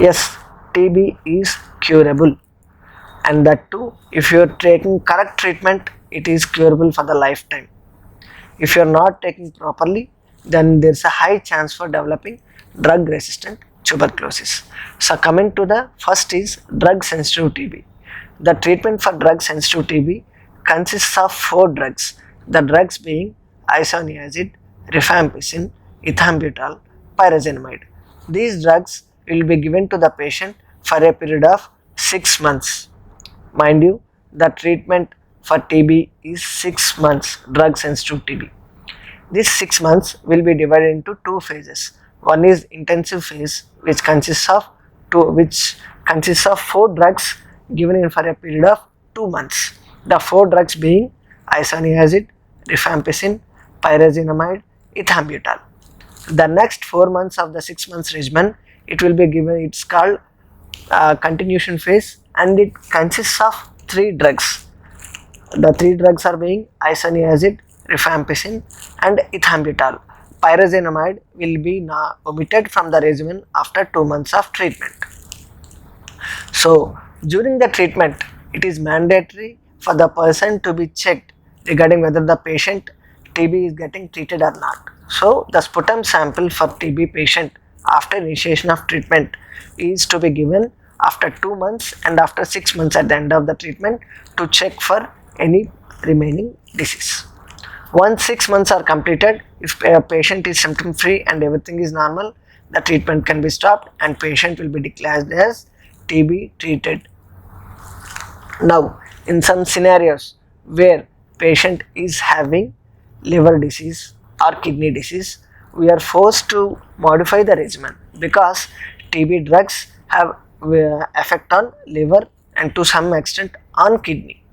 Yes, TB is curable, and that too, if you are taking correct treatment, it is curable for the lifetime. If you are not taking properly, then there is a high chance for developing drug resistant tuberculosis. So coming to the first is drug sensitive TB. The treatment for drug sensitive TB consists of 4 drugs. The drugs being isoniazid, rifampicin, ethambutol, pyrazinamide. These drugs will be given to the patient for a period of 6 months. Mind you, the treatment for TB is 6 months, drug sensitive TB. These 6 months will be divided into 2 phases. One is intensive phase, which consists of 4 drugs given in for a period of 2 months. The 4 drugs being isoniazid, rifampicin, pyrazinamide, ethambutol. The next 4 months of the 6 months regimen, it will be given. It's called continuation phase, and it consists of 3 drugs. The 3 drugs are being isoniazid, rifampicin, and ethambutol. Pyrazinamide will be omitted from the regimen after 2 months of treatment. So during the treatment, it is mandatory for the person to be checked regarding whether the patient TB is getting treated or not. So the sputum sample for TB patient after initiation of treatment is to be given after 2 months and after 6 months at the end of the treatment to check for any remaining disease. Once 6 months are completed, if a patient is symptom free and everything is normal, the treatment can be stopped and patient will be declared as TB treated. Now, in some scenarios where patient is having liver disease or kidney disease, we are forced to modify the regimen because TB drugs have effect on liver and to some extent on kidney.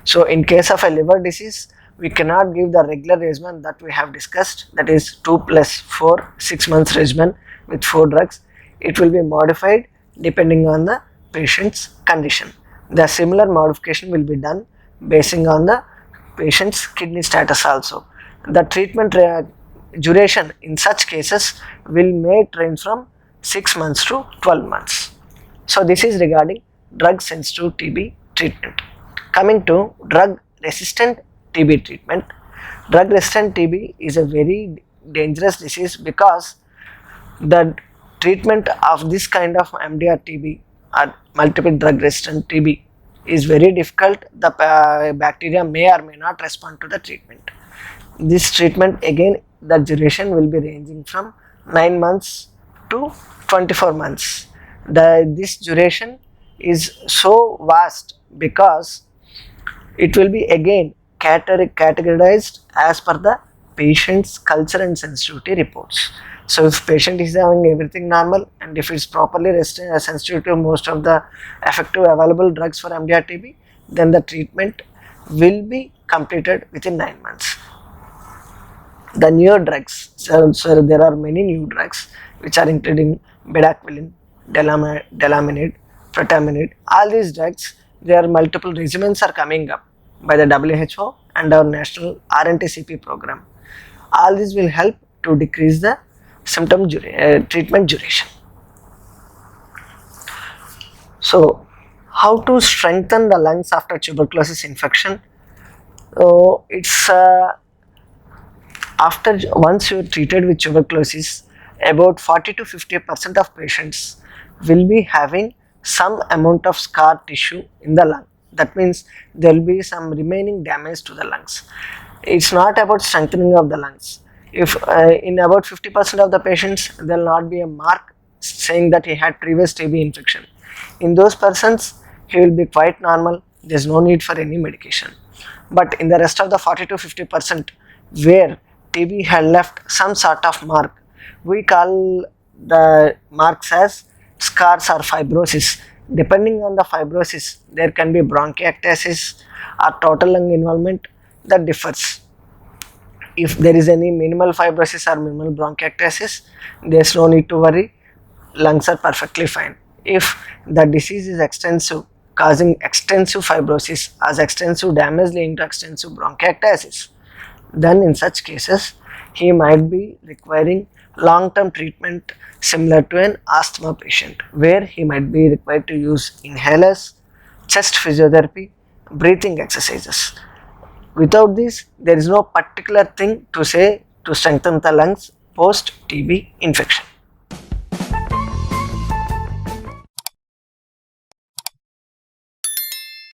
So in case of a liver disease, we cannot give the regular regimen that we have discussed, that is 2 plus 4 6 months regimen with 4 drugs. It will be modified depending on the patient's condition. The similar modification will be done basing on the patient's kidney status also. The treatment duration in such cases may range from 6 months to 12 months. So this is regarding drug sensitive TB treatment. Coming to drug resistant TB treatment. Drug resistant TB is a very dangerous disease because the treatment of this kind of MDR TB or multiple drug resistant TB is very difficult. The bacteria may or may not respond to the treatment. This treatment, again, the duration will be ranging from 9 months to 24 months. This duration is so vast because it will be again categorized as per the patient's culture and sensitivity reports. So if patient is having everything normal and if it's properly sensitive to most of the effective available drugs for MDR TB, then the treatment will be completed within 9 months. The newer drugs, so there are many new drugs which are including bedaquiline, delamanid, protamidine. All these drugs, there are multiple regimens are coming up by the WHO and our national RNTCP program. All these will help to decrease the treatment duration. So how to strengthen the lungs after tuberculosis infection? It's once you are treated with tuberculosis, about 40 to 50% of patients will be having some amount of scar tissue in the lung. That means there will be some remaining damage to the lungs. It's not about strengthening of the lungs. If in about 50% of the patients, there will not be a mark saying that he had previous TB infection. In those persons, he will be quite normal. There is no need for any medication. But in the rest of the 40 to 50% where TB had left some sort of mark, we call the marks as scars or fibrosis. Depending on the fibrosis, there can be bronchiectasis or total lung involvement that differs. If there is any minimal fibrosis or minimal bronchiectasis, there is no need to worry, lungs are perfectly fine. If the disease is extensive, causing extensive fibrosis as extensive damage leading to extensive bronchiectasis, then in such cases he might be requiring long-term treatment similar to an asthma patient, where he might be required to use inhalers, chest physiotherapy, breathing exercises. Without this, there is no particular thing to say to strengthen the lungs post TB infection.